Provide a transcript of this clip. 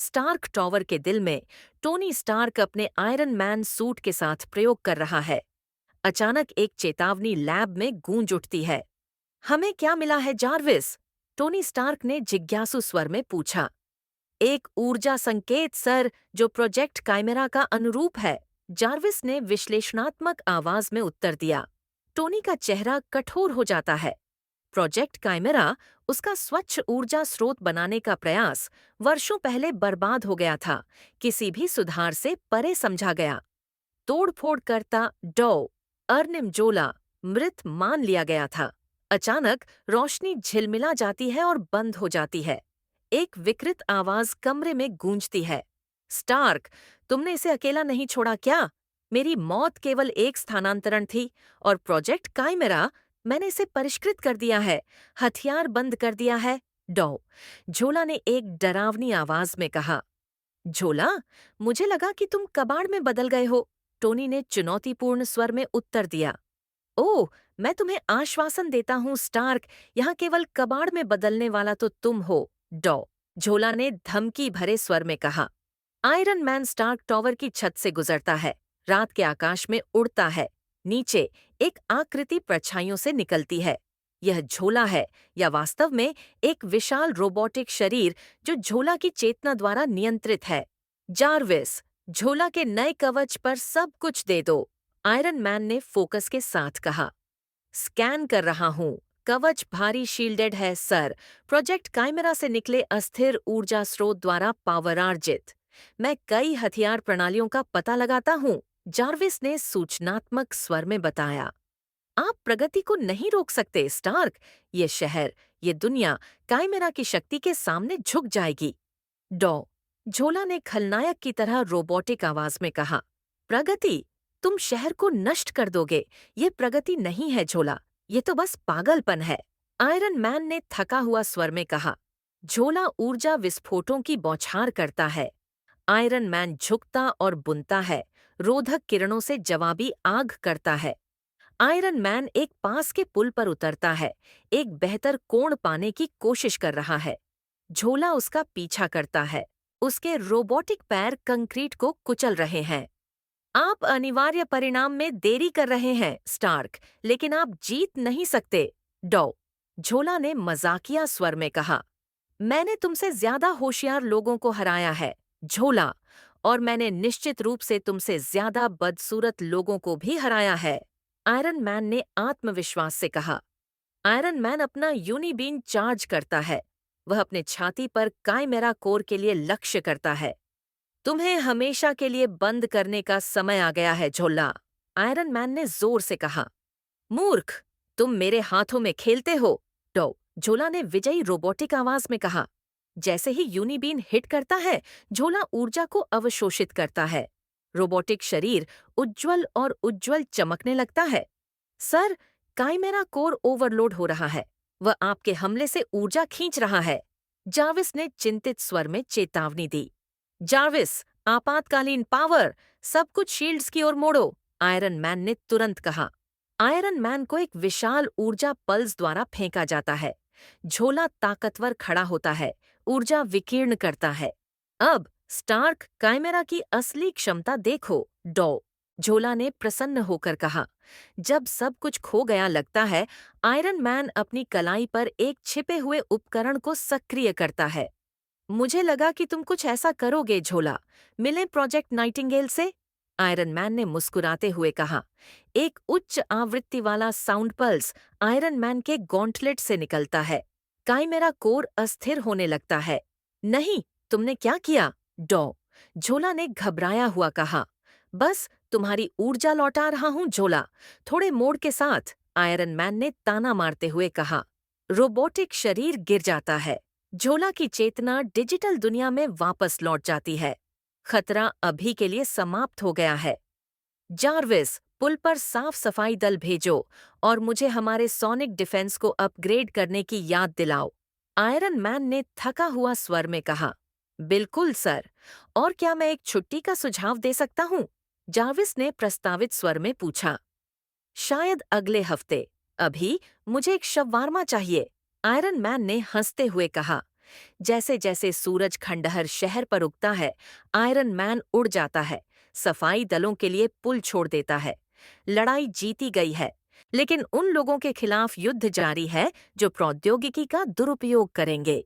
Stark tower के दिल में टोनी स्टार्क अपने आयरन मैन सूट के साथ प्रयोग कर रहा है। अचानक एक चेतावनी लैब में गूंज उठती है। हमें क्या मिला है जार्विस? टोनी स्टार्क ने जिज्ञासु स्वर में पूछा। एक ऊर्जा संकेत सर, जो प्रोजेक्ट काइमेरा का अनुरूप है, जार्विस ने विश्लेषणात्मक आवाज में उत्तर दिया। टोनी का चेहरा कठोर हो जाता है। प्रोजेक्ट काइमेरा, उसका स्वच्छ ऊर्जा स्रोत बनाने का प्रयास, वर्षों पहले बर्बाद हो गया था, किसी भी सुधार से परे समझा गया। तोड़फोड़ करता डॉ अर्निमजोला मृत मान लिया गया था। अचानक रोशनी झिलमिला जाती है और बंद हो जाती है। एक विकृत आवाज कमरे में गूंजती है। स्टार्क, तुमने इसे अकेला नहीं छोड़ा क्या? मेरी मौत केवल एक स्थानांतरण थी, और प्रोजेक्ट काइमेरा, मैंने इसे परिष्कृत कर दिया है, हथियार बंद कर दिया है। डॉ झोला ने एक डरावनी आवाज में कहा। झोला, मुझे लगा कि तुम कबाड़ में बदल गए हो, टोनी ने चुनौतीपूर्ण स्वर में उत्तर दिया। ओह, मैं तुम्हें आश्वासन देता हूँ स्टार्क, यहाँ केवल कबाड़ में बदलने वाला तो तुम हो। डॉ झोला ने धमकी भरे स्वर में कहा। आयरन मैन स्टार्क टॉवर की छत से गुजरता है, रात के आकाश में उड़ता है। नीचे एक आकृति परछाइयों से निकलती है। यह झोला है, या वास्तव में एक विशाल रोबोटिक शरीर जो झोला की चेतना द्वारा नियंत्रित है। जार्विस, झोला के नए कवच पर सब कुछ दे दो, आयरन मैन ने फोकस के साथ कहा। स्कैन कर रहा हूँ। कवच भारी शील्डेड है सर, प्रोजेक्ट काइमेरा से निकले अस्थिर ऊर्जा स्रोत द्वारा पावरार्जित। मैं कई हथियार प्रणालियों का पता लगाता हूँ, जार्विस ने सूचनात्मक स्वर में बताया। आप प्रगति को नहीं रोक सकते स्टार्क। ये शहर, ये दुनिया काइमेरा की शक्ति के सामने झुक जाएगी। डॉ झोला ने खलनायक की तरह रोबोटिक आवाज में कहा। प्रगति? तुम शहर को नष्ट कर दोगे। ये प्रगति नहीं है झोला, ये तो बस पागलपन है, आयरन मैन ने थका हुआ स्वर में कहा। झोला ऊर्जा विस्फोटों की बौछार करता है। आयरन मैन झुकता और बुनता है, रोधक किरणों से जवाबी आग करता है। आयरन मैन एक पास के पुल पर उतरता है, एक बेहतर कोण पाने की कोशिश कर रहा है। झोला उसका पीछा करता है। उसके रोबोटिक पैर कंक्रीट को कुचल रहे हैं। आप अनिवार्य परिणाम में देरी कर रहे हैं स्टार्क, लेकिन आप जीत नहीं सकते। डॉ झोला ने मजाकिया स्वर में कहा। मैंने तुमसे ज्यादा होशियार लोगों को हराया है झोला, और मैंने निश्चित रूप से तुमसे ज्यादा बदसूरत लोगों को भी हराया है, आयरन मैन ने आत्मविश्वास से कहा। आयरन मैन अपना यूनिबीन चार्ज करता है। वह अपने छाती पर काइमेरा कोर के लिए लक्ष्य करता है। तुम्हें हमेशा के लिए बंद करने का समय आ गया है झोला, आयरन मैन ने जोर से कहा। मूर्ख, तुम मेरे हाथों में खेलते हो, डॉ झोला ने विजयी रोबोटिक आवाज में कहा। जैसे ही यूनिबीन हिट करता है, झोला ऊर्जा को अवशोषित करता है। रोबोटिक शरीर उज्ज्वल और उज्ज्वल चमकने लगता है। सर, काइमेरा कोर ओवरलोड हो रहा है। वह आपके हमले से ऊर्जा खींच रहा है, जार्विस ने चिंतित स्वर में चेतावनी दी। जार्विस, आपातकालीन पावर, सब कुछ शील्ड्स की ओर मोड़ो, आयरन मैन ने तुरंत कहा। आयरन मैन को एक विशाल ऊर्जा पल्स द्वारा फेंका जाता है। झोला ताकतवर खड़ा होता है, ऊर्जा विकीर्ण करता है। अब स्टार्क, काइमेरा की असली क्षमता देखो, डॉ झोला ने प्रसन्न होकर कहा। जब सब कुछ खो गया लगता है, आयरन मैन अपनी कलाई पर एक छिपे हुए उपकरण को सक्रिय करता है। मुझे लगा कि तुम कुछ ऐसा करोगे झोला, मिले प्रोजेक्ट नाइटिंगेल से, आयरन मैन ने मुस्कुराते हुए कहा। एक उच्च आवृत्ति वाला साउंड पल्स आयरन मैन के गॉन्टलेट से निकलता है। काइमेरा कोर अस्थिर होने लगता है। नहीं, तुमने क्या किया? डॉ झोला ने घबराया हुआ कहा। बस तुम्हारी ऊर्जा लौटा रहा हूँ झोला, थोड़े मोड़ के साथ, आयरन मैन ने ताना मारते हुए कहा। रोबोटिक शरीर गिर जाता है। झोला की चेतना डिजिटल दुनिया में वापस लौट जाती है। खतरा अभी के लिए समाप्त हो गया है। जार्विस, पुल पर साफ सफाई दल भेजो और मुझे हमारे सोनिक डिफेंस को अपग्रेड करने की याद दिलाओ, आयरन मैन ने थका हुआ स्वर में कहा। बिल्कुल सर, और क्या मैं एक छुट्टी का सुझाव दे सकता हूँ? जार्विस ने प्रस्तावित स्वर में पूछा। शायद अगले हफ्ते। अभी मुझे एक शवार्मा चाहिए, आयरन मैन ने हंसते हुए कहा। जैसे जैसे सूरज खंडहर शहर पर उगता है, आयरन मैन उड़ जाता है, सफाई दलों के लिए पुल छोड़ देता है। लड़ाई जीती गई है, लेकिन उन लोगों के खिलाफ युद्ध जारी है जो प्रौद्योगिकी का दुरुपयोग करेंगे।